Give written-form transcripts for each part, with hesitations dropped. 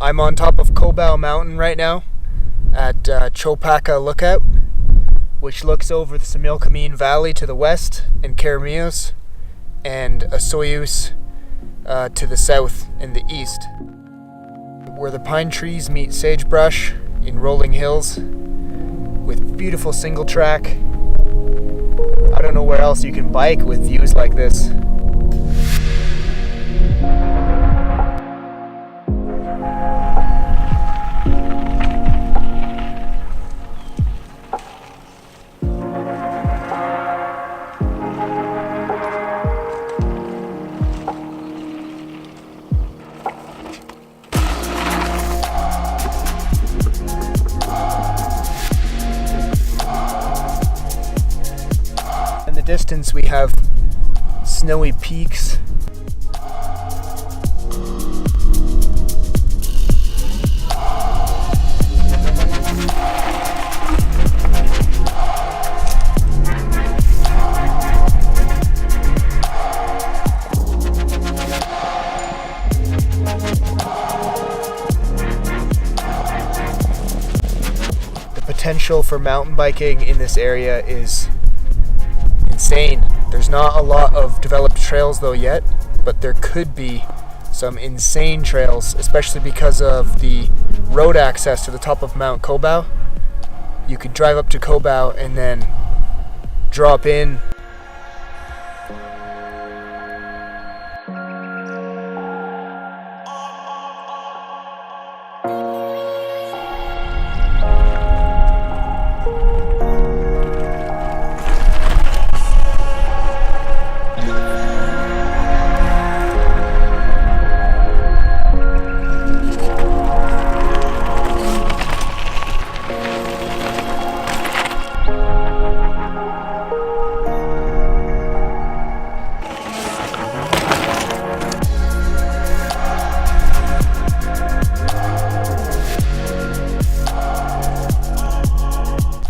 I'm on top of Kobau Mountain right now at Chopaka Lookout, which looks over the Similkameen Valley to the west and Karamios and Osoyoos to the south and the east. Where the pine trees meet sagebrush in rolling hills with beautiful single track. I don't know where else you can bike with views like this. In the distance we have snowy peaks. The potential for mountain biking in this area is insane. There's not a lot of developed trails though yet, but there could be some insane trails, especially because of the road access to the top of Mount Kobau. You could drive up to Kobau and then drop in.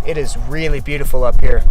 It is really beautiful up here.